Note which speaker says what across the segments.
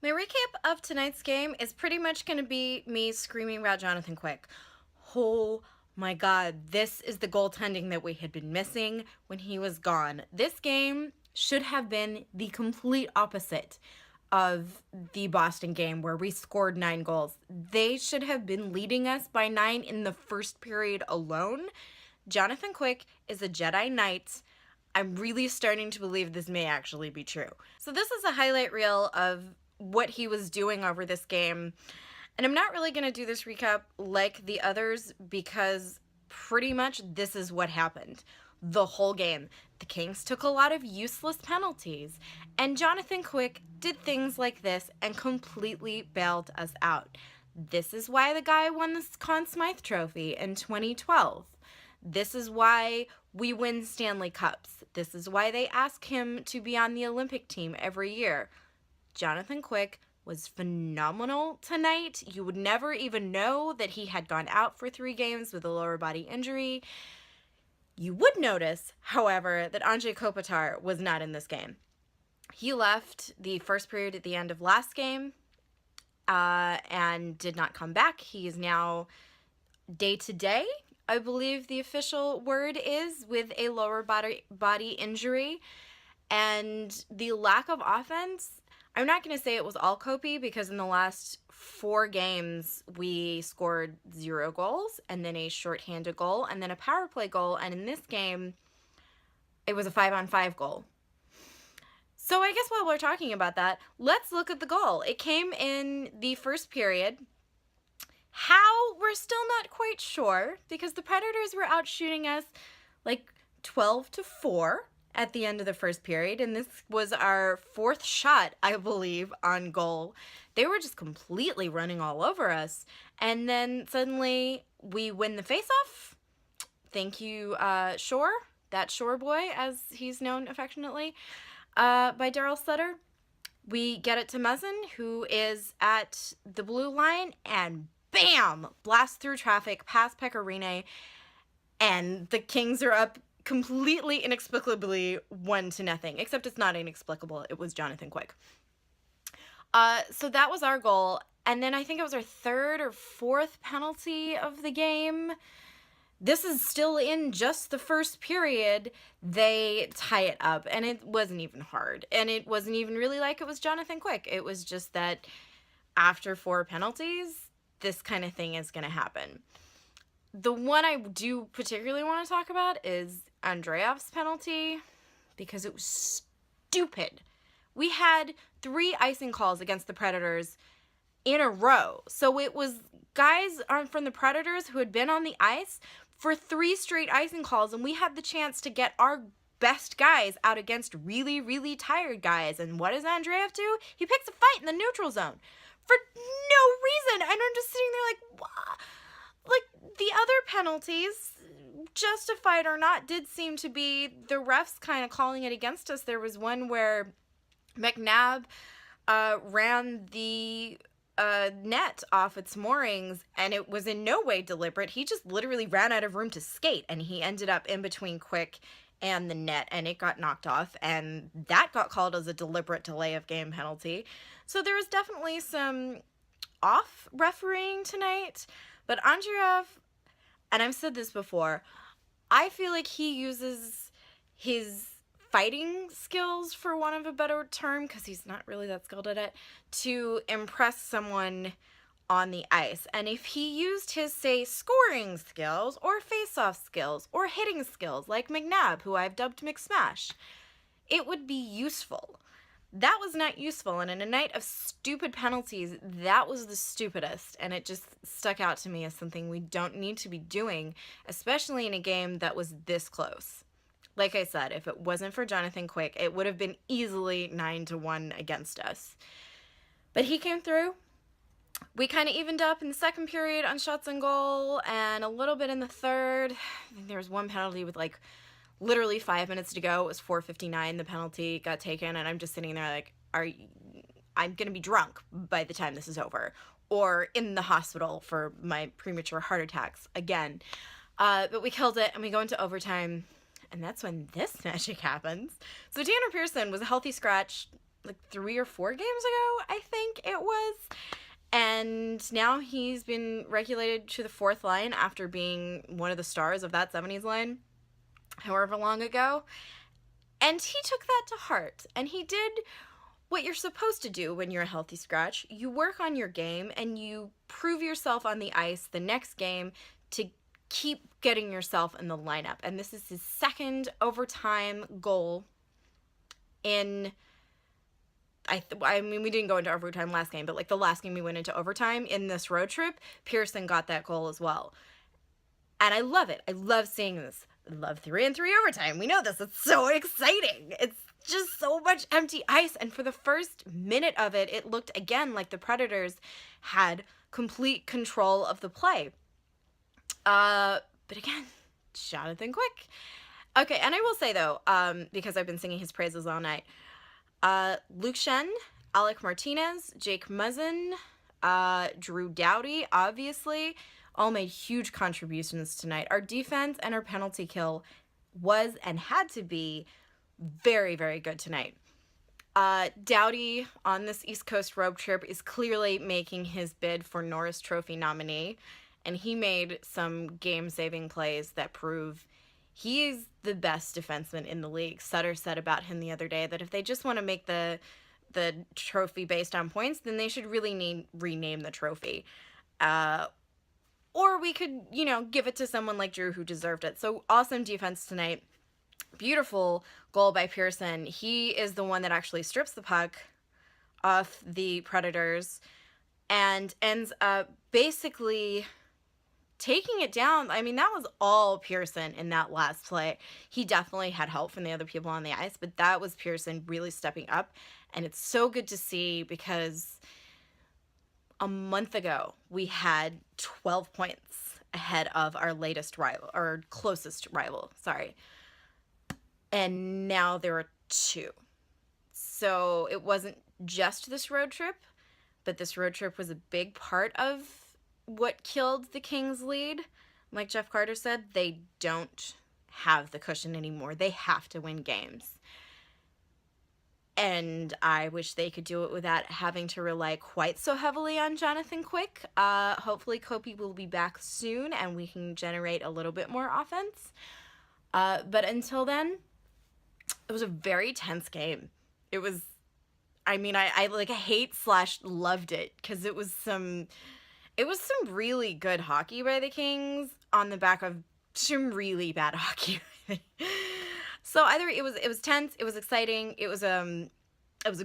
Speaker 1: My recap of tonight's game is pretty much going to be me screaming about Jonathan Quick. Oh my God, this is the goaltending that we had been missing when he was gone. This game should have been the complete opposite of the Boston game where we scored 9 goals. They should have been leading us by 9 in the first period alone. Jonathan Quick is a Jedi Knight. I'm really starting to believe this may actually be true. So this is a highlight reel of what he was doing over this game. And I'm not really going to do this recap like the others because pretty much this is what happened the whole game. The Kings took a lot of useless penalties, and Jonathan Quick did things like this and completely bailed us out. This is why the guy won the Conn Smythe Trophy in 2012. This is why we win Stanley Cups. This is why they ask him to be on the Olympic team every year. Jonathan Quick was phenomenal tonight. You would never even know that he had gone out for 3 games with a lower body injury. You would notice, however, that Anze Kopitar was not in this game. He left the first period at the end of last game and did not come back. He is now day-to-day, I believe the official word is, with a lower body injury. And the lack of offense, I'm not going to say it was all Kopi because in the last 4 games we scored 0 goals and then a shorthanded goal and then a power play goal. And in this game, it was a 5-on-5 goal. So I guess while we're talking about that, let's look at the goal. It came in the first period. How? We're still not quite sure because the Predators were out shooting us like 12-4 at the end of the first period, and this was our 4th shot, I believe, on goal. They were just completely running all over us, and then suddenly we win the faceoff. Thank you, Shore, that Shore boy, as he's known affectionately, by Daryl Sutter. We get it to Muzzin, who is at the blue line, and bam! Blast through traffic, past Pecorine, and the Kings are up completely inexplicably 1-0, except it's not inexplicable. It was Jonathan Quick. So that was our goal. And then I think it was our 3rd or 4th penalty of the game. This is still in just the first period. They tie it up, and it wasn't even hard. And it wasn't even really like it was Jonathan Quick. It was just that after 4 penalties, this kind of thing is going to happen. The one I do particularly want to talk about is Andreev's penalty because it was stupid. We had 3 icing calls against the Predators in a row. So it was guys from the Predators who had been on the ice for 3 straight icing calls, and we had the chance to get our best guys out against really, really tired guys. And what does Andreev do? He picks a fight in the neutral zone for no reason. And I'm just sitting there like, what? Like, the other penalties, justified or not, did seem to be the refs kind of calling it against us. There was one where McNabb ran the net off its moorings, and it was in no way deliberate. He just literally ran out of room to skate, and he ended up in between Quick and the net, and it got knocked off, and that got called as a deliberate delay of game penalty. So there was definitely some off refereeing tonight. But Andreev, and I've said this before, I feel like he uses his fighting skills, for want of a better term, because he's not really that skilled at it, to impress someone on the ice. And if he used his, say, scoring skills or face-off skills or hitting skills like McNabb, who I've dubbed McSmash, it would be useful. That was not useful, and in a night of stupid penalties, that was the stupidest, and it just stuck out to me as something we don't need to be doing, especially in a game that was this close. Like I said, if it wasn't for Jonathan Quick, it would have been easily 9-1 against us. But he came through. We kind of evened up in the second period on shots on goal, and a little bit in the third. I think there was one penalty with like literally 5 minutes to go. It was 4:59. The penalty got taken, and I'm just sitting there like, I'm going to be drunk by the time this is over, or in the hospital for my premature heart attacks again. But we killed it, and we go into overtime, and that's when this magic happens. So Tanner Pearson was a healthy scratch like 3 or 4 games ago, I think, like it was. And now he's been regulated to the fourth line after being one of the stars of that 70s line however long ago. And he took that to heart. And he did what you're supposed to do when you're a healthy scratch. You work on your game and you prove yourself on the ice the next game to keep getting yourself in the lineup. And this is his second overtime goal in... I mean, we didn't go into overtime last game, but like the last game we went into overtime in this road trip, Pearson got that goal as well. And I love it. I love seeing this. I love 3-on-3 overtime. We know this. It's so exciting. It's just so much empty ice. And for the first minute of it, it looked again like the Predators had complete control of the play. But again, Jonathan Quick. Okay, and I will say though, because I've been singing his praises all night, Luke Shen, Alec Martinez, Jake Muzzin, Drew Doughty, obviously, all made huge contributions tonight. Our defense and our penalty kill was and had to be very, very good tonight. Doughty on this East Coast road trip is clearly making his bid for Norris Trophy nominee, and he made some game-saving plays that prove he's the best defenseman in the league. Sutter said about him the other day that if they just want to make the trophy based on points, then they should really rename the trophy. Or we could, give it to someone like Drew who deserved it. So awesome defense tonight. Beautiful goal by Pearson. He is the one that actually strips the puck off the Predators and ends up basically taking it down. I mean, that was all Pearson in that last play. He definitely had help from the other people on the ice, but that was Pearson really stepping up. And it's so good to see because a month ago, we had 12 points ahead of our latest rival, or closest rival, sorry. And now there are 2. So it wasn't just this road trip, but this road trip was a big part of what killed the Kings' lead. Like Jeff Carter said, they don't have the cushion anymore. They have to win games. And I wish they could do it without having to rely quite so heavily on Jonathan Quick. Hopefully Kopi will be back soon and we can generate a little bit more offense. But until then, it was a very tense game. It was, I hate/loved it because it was some really good hockey by the Kings on the back of some really bad hockey. So either it was tense, it was exciting, it was a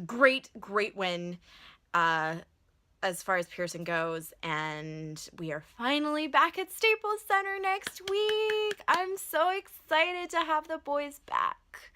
Speaker 1: great win as far as Pearson goes, and we are finally back at Staples Center next week. I'm so excited to have the boys back.